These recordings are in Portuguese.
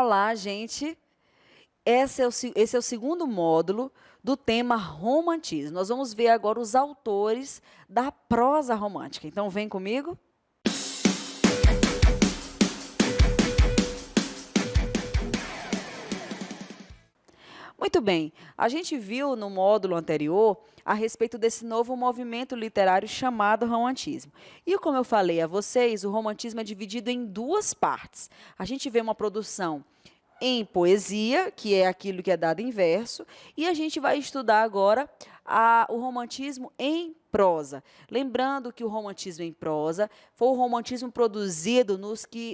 falar, gente, esse é o segundo módulo do tema romantismo. Nós vamos ver agora os autores da prosa romântica. Então, vem comigo. Muito bem, a gente viu no módulo anterior a respeito desse novo movimento literário chamado romantismo. E como eu falei a vocês, o romantismo é dividido em duas partes. A gente vê uma produção em poesia, que é aquilo que é dado em verso, e a gente vai estudar agora o romantismo em prosa. Lembrando que o romantismo em prosa foi o romantismo produzido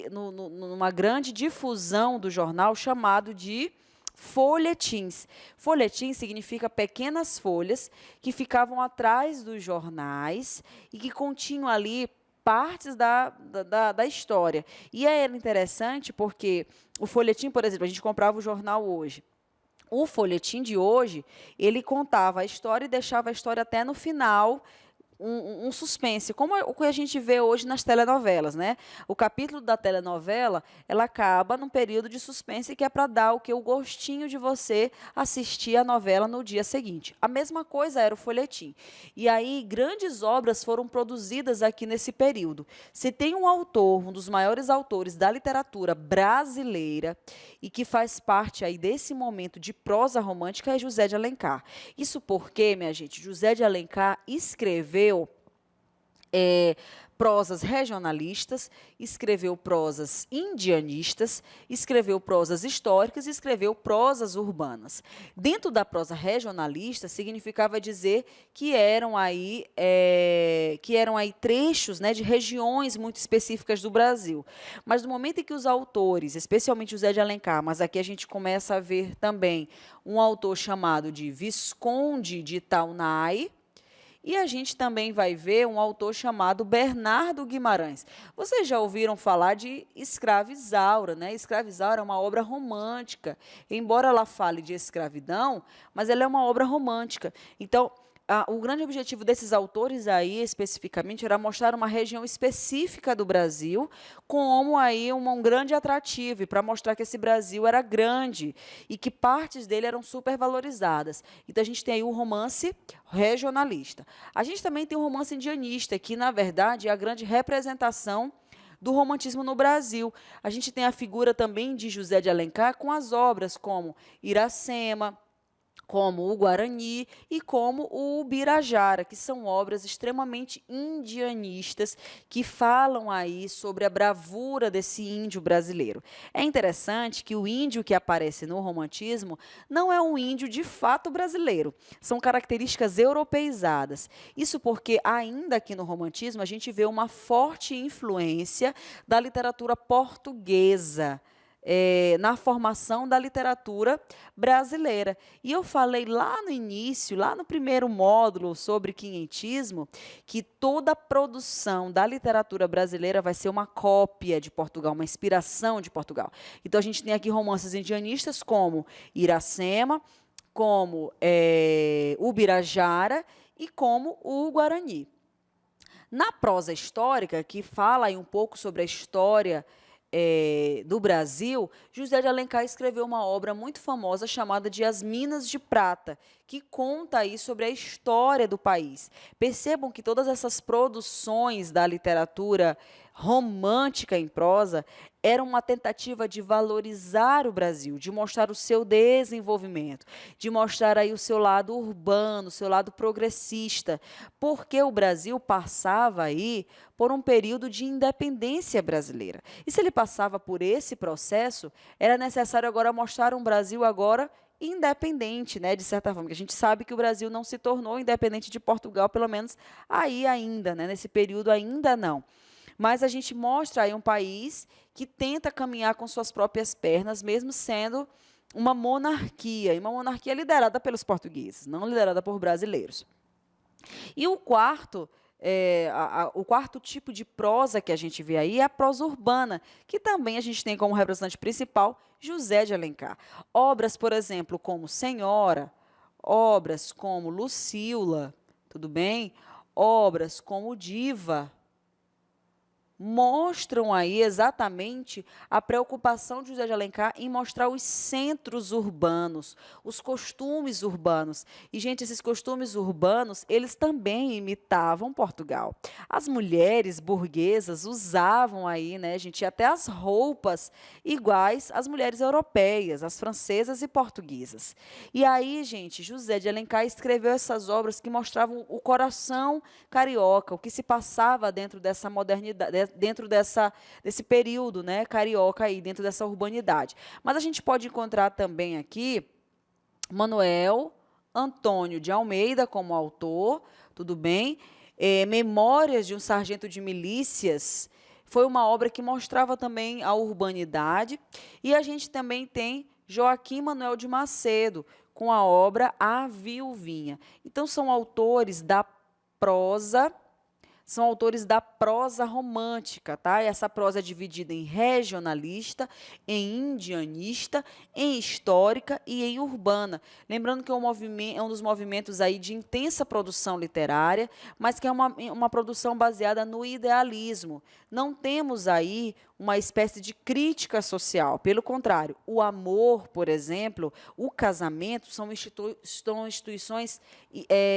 numa grande difusão do jornal chamado de folhetins. Folhetim significa pequenas folhas que ficavam atrás dos jornais e que continham ali partes da história. E era interessante porque o folhetim, por exemplo, a gente comprava o jornal hoje. O folhetim de hoje, ele contava a história e deixava a história até no final, um suspense, como o que a gente vê hoje nas telenovelas, né? O capítulo da telenovela, ela acaba num período de suspense que é para dar o gostinho de você assistir a novela no dia seguinte. A mesma coisa era o folhetim. E aí, grandes obras foram produzidas aqui nesse período. Se tem um autor, um dos maiores autores da literatura brasileira, e que faz parte aí desse momento de prosa romântica, é José de Alencar. Isso porque, minha gente, José de Alencar escreveu prosas regionalistas, escreveu prosas indianistas, escreveu prosas históricas e escreveu prosas urbanas. Dentro da prosa regionalista, significava dizer que eram aí trechos, né, de regiões muito específicas do Brasil. Mas no momento em que os autores, especialmente José de Alencar, mas aqui a gente começa a ver também um autor chamado de Visconde de Itaunay, e a gente também vai ver um autor chamado Bernardo Guimarães. Vocês já ouviram falar de Escrava Isaura, né? Escrava Isaura é uma obra romântica. Embora ela fale de escravidão, mas ela é uma obra romântica. Então, o grande objetivo desses autores aí, especificamente, era mostrar uma região específica do Brasil como aí um grande atrativo, e para mostrar que esse Brasil era grande e que partes dele eram supervalorizadas. Então, a gente tem aí o romance regionalista. A gente também tem o romance indianista, que, na verdade, é a grande representação do romantismo no Brasil. A gente tem a figura também de José de Alencar com as obras como Iracema, como o Guarani e como o Ubirajara, que são obras extremamente indianistas que falam aí sobre a bravura desse índio brasileiro. É interessante que o índio que aparece no romantismo não é um índio de fato brasileiro, são características europeizadas. Isso porque, ainda aqui no romantismo, a gente vê uma forte influência da literatura portuguesa, na formação da literatura brasileira. E eu falei lá no início, lá no primeiro módulo sobre quinhentismo, que toda a produção da literatura brasileira vai ser uma cópia de Portugal, uma inspiração de Portugal. Então, a gente tem aqui romances indianistas como Iracema, como Ubirajara e como o Guarani. Na prosa histórica, que fala aí um pouco sobre a história do Brasil, José de Alencar escreveu uma obra muito famosa chamada de As Minas de Prata, que conta aí sobre a história do país. Percebam que todas essas produções da literatura romântica em prosa eram uma tentativa de valorizar o Brasil, de mostrar o seu desenvolvimento, de mostrar aí o seu lado urbano, o seu lado progressista, porque o Brasil passava aí por um período de independência brasileira. E se ele passava por esse processo, era necessário agora mostrar um Brasil agora independente, né, de certa forma, que a gente sabe que o Brasil não se tornou independente de Portugal, pelo menos aí ainda, né, nesse período ainda não. Mas a gente mostra aí um país que tenta caminhar com suas próprias pernas, mesmo sendo uma monarquia, e uma monarquia liderada pelos portugueses, não liderada por brasileiros. E o quarto tipo de prosa que a gente vê aí é a prosa urbana, que também a gente tem como representante principal José de Alencar. Obras, por exemplo, como Senhora, obras como Lucila, tudo bem? Obras como Diva, mostram aí exatamente a preocupação de José de Alencar em mostrar os centros urbanos, os costumes urbanos. E, gente, esses costumes urbanos, eles também imitavam Portugal. As mulheres burguesas usavam aí, né, gente, até as roupas iguais às mulheres europeias, as francesas e portuguesas. E aí, gente, José de Alencar escreveu essas obras que mostravam o coração carioca, o que se passava dentro dessa modernidade, desse período, né, carioca aí, dentro dessa urbanidade. Mas a gente pode encontrar também aqui Manuel Antônio de Almeida como autor, tudo bem? Memórias de um Sargento de Milícias, foi uma obra que mostrava também a urbanidade. E a gente também tem Joaquim Manuel de Macedo, com a obra A Viuvinha. Então, são autores da prosa romântica, tá? E essa prosa é dividida em regionalista, em indianista, em histórica e em urbana. Lembrando que é um dos movimentos aí de intensa produção literária, mas que é uma produção baseada no idealismo. Não temos aí uma espécie de crítica social. Pelo contrário, o amor, por exemplo, o casamento são instituições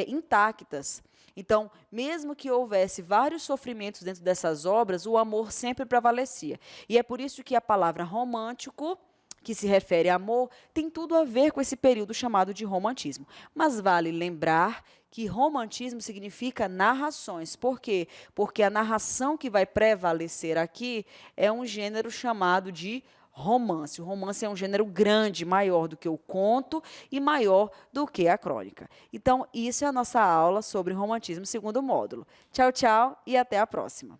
intactas. Então, mesmo que houvesse vários sofrimentos dentro dessas obras, o amor sempre prevalecia. E é por isso que a palavra romântico, que se refere a amor, tem tudo a ver com esse período chamado de romantismo. Mas vale lembrar que romantismo significa narrações. Por quê? Porque a narração que vai prevalecer aqui é um gênero chamado de romance. O romance é um gênero grande, maior do que o conto e maior do que a crônica. Então, isso é a nossa aula sobre romantismo, segundo módulo. Tchau, tchau e até a próxima.